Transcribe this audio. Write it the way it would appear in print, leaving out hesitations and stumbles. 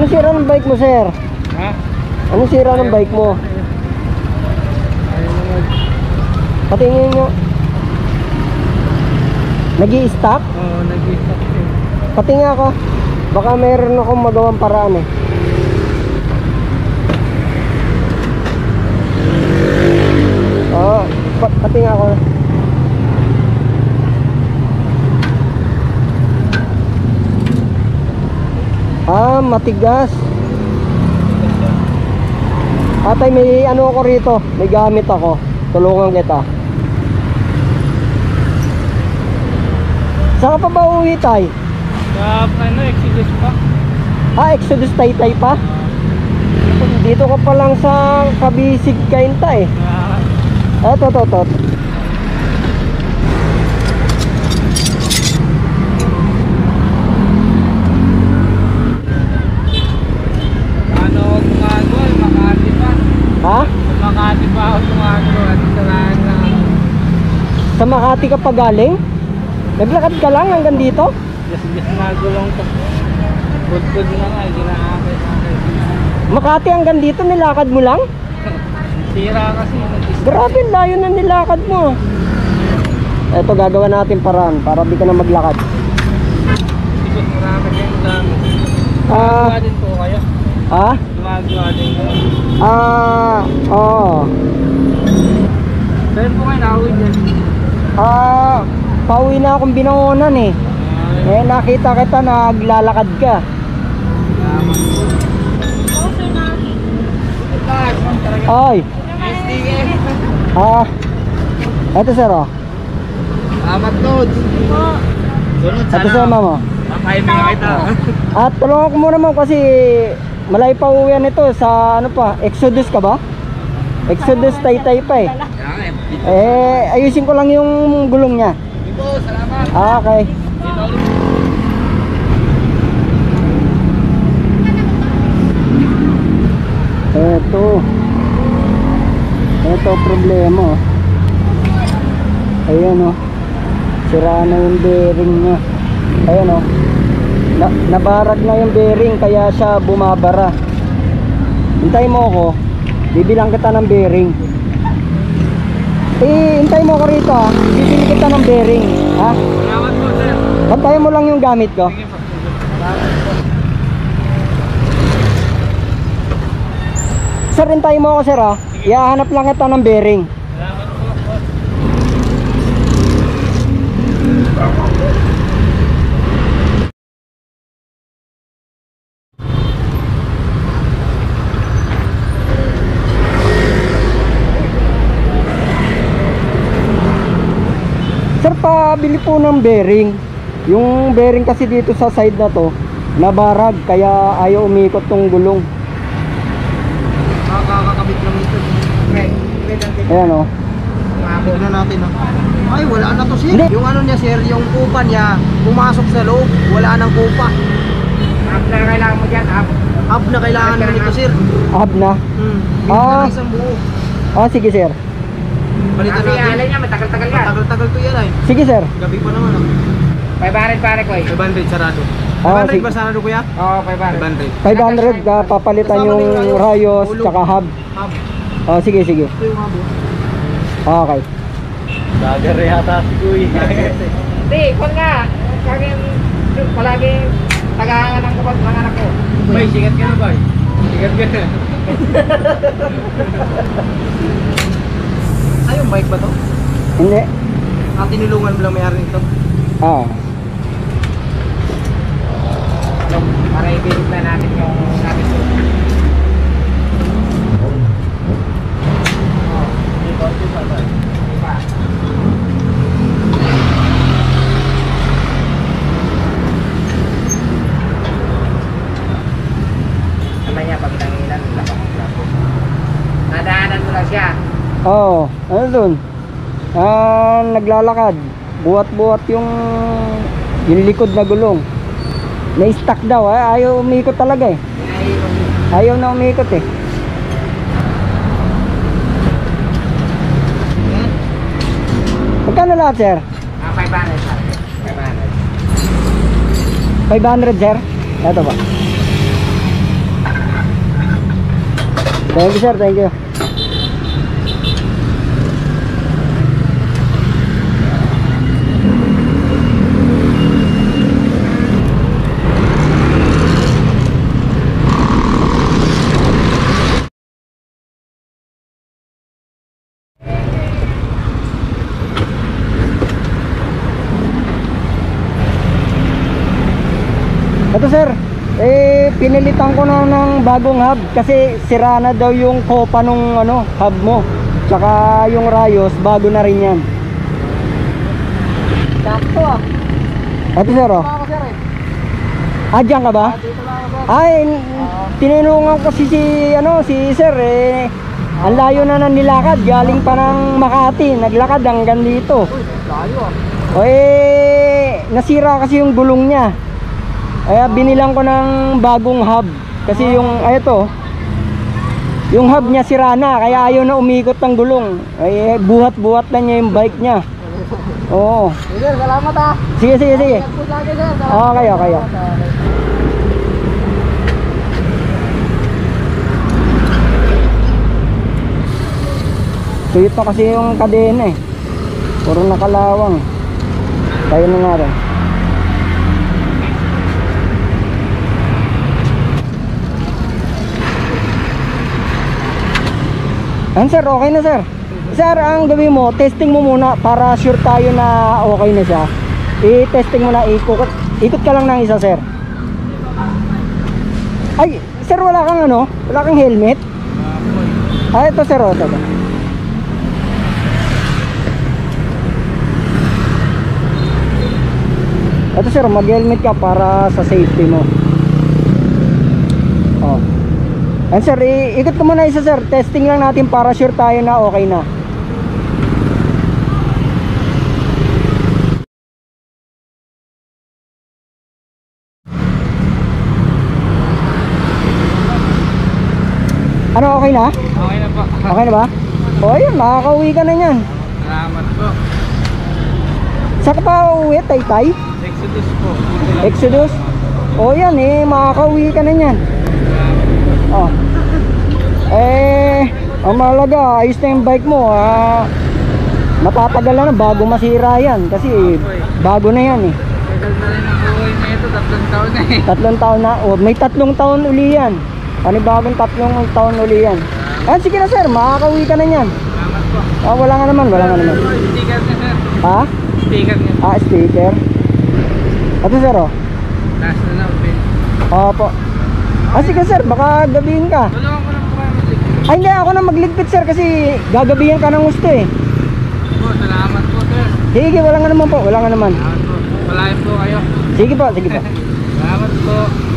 Ano sira ng bike mo, sir? Ha? Ano sira ng bike mo? Patingin nyo. Nag-i-stop? Oo, nag-i-stop siya. Patingin ako. Baka mayroon akong magawang paraan eh. Oo, patingin ako. Ah, matigas. Atay, may ano ako rito. May gamit ako. Tulungan kita. Saan ka pa ba uwi, tay? Sa Exodus pa. Ah, Exodus Taytay pa? Dito ka pa lang sa Kabisig Kainta eh. Eto. Ano, tumagawa, Makati pa. Ha? Makati pa ako tumagawa. Sa Makati ka pa galing? Naglakad ka lang hanggang dito? Just nagulong to. Good na nga, ginaakit. Makati hanggang dito, nilakad mo lang? Sira kasi. Grabe, layo na nilakad mo. Eto, gagawa natin paraan para di ka na maglakad. Ikot marami kayong gamit. Ah, Gumagawa din po kayo. ha? Gumagawa din kayo. Oo. Saan po kayo nakawin yan? Pauwi na akong Binangonan eh. Eh, nakita kita, naglalakad ka. Ay. Eto sir oh. Amat Lods. Sunod Eto sir mama. Papayin mo kita. At tulungan ko muna mo kasi malayo pa uwian ito sa ano pa, Exodus ka ba? Exodus Taytay pa eh. Ayusin ko lang yung gulong niya. Ibo, salamat. Okay. Ito problema oh. Ayan oh. Sira na yung bearing niya. Ayan oh. Nabarag na yung bearing kaya siya bumabara. Hintay mo ako. Bibilang kita ng bearing. Hintay mo ako rito ha. Bibili kita ng bearing. Ha? Salamat po, sir. Bantayan mo lang yung gamit ko. Sige po. Salamat po. Sir, hintay mo ako sir ha. Ihahanap lang kita ng bearing. Salamat po, boss. Sir, pabili po ng bearing. Yung bearing kasi dito sa side na to nabarag kaya ayaw umikot tong gulong. Kakakabit lang ito. Ayan o. Mabog na natin. Ay, wala na to sir. Hindi. Yung ano niya sir, yung kupa niya, pumasok sa loob, wala nang kupa. Hub na kailangan mo dyan, hub. Hub na kailangan mo nito sir. Hub na. Ah. Isang buo. Sige sir. Palitan Kasi alay natin. niya, matagal-tagal yan. Tagal-tagal to yan ay. Sige sir. Gabi pa naman ah. 500 pare ko eh. 500 sarado. Ah, 500 sige. ba sarado kuya? Oo, 500. 500. 500 ka papalitan yung rayos tsaka hub. Hub. Sige. Ito yung hub. Okay. Dagar yata si kuya. Hindi, kung nga, palaging tagahangan ng kapag mga anak ko. Bay, sikat ka na bay. Sikat ka na. Ay, yung bike ba to? Hindi. Tinulungan mo lang may-ari nito. Para i-build na natin yung natin. Naman niya pag nangilan, nadaanan mo lang siya. Ano dun? Naglalakad. Buhat-buhat yung likod na gulong. Na-stuck daw, ayaw umikot talaga eh. Ayaw na umikot eh. Magkano lahat sir? 500 sir. 500. 500 sir? Eto ba? Thank you sir, thank you. Ito sir, pinilitan ko na ng bagong hub kasi sira na daw yung kopa nung hub mo. Tsaka yung rayos, bago na rin yan. Sakto ah. Ito sir oh. Ako sir eh. Diyan ka ba? Dito lang ako. Ay, tinulungan ko si sir ang layo na ng nilakad, galing pa ng Makati, naglakad hanggang dito. Uy, layo ah. O nasira kasi yung gulong niya. Kaya binilang ko ng bagong hub. Kasi yung hub niya sira na, kaya ayaw na umikot ng gulong. Buhat-buhat na niya yung bike niya. Oo. Sir, salamat ah. Sige. Good lagi sir. Okay. Tuyot na kasi yung kadena eh. Puro nakalawang. Tayo na natin. Sir, okay na sir. Sir, ang gawin mo, testing mo muna para sure tayo na okay na siya. I-testing mo na, ikot ka lang ng isa sir. Ay, sir, wala kang helmet? Ito sir, ito. Ito sir, mag-helmet ka para sa safety mo. Oh. And sir, ikot ko muna isa sir. Testing lang natin para sure tayo na okay na. Okay na? Okay na po. Okay na ba? O yun, makakauwi ka na yan. Salamat po. Saan ka pa uuwi, Taytay? Exodus po. Exodus? O yan makakauwi ka na yan. Oh. Ang mahalaga, ayos na yung bike mo. Matatagal na bago masira yan. Kasi bago na yan eh. Tagal na rin ang buhay na ito. 3 taon na eh. 3 taon na. May 3 taon uli yan. Panibagong 3 taon uli yan. Sige na sir, makakauwi ka na yan. Salamat po. Wala nga naman. Sticker na sir. Ha? Sticker niya. Sticker. Ito sir oh. Last na open. Opo. Sige sir, baka gabihin ka. Tulungan ko lang po kayo magligpit. Hindi ako na magligpit sir kasi gagabihin ka ng gusto eh. Po, salamat po sir. Sige, wala nga naman po. Salamat po. Palayan po kayo. Sige po. Salamat po.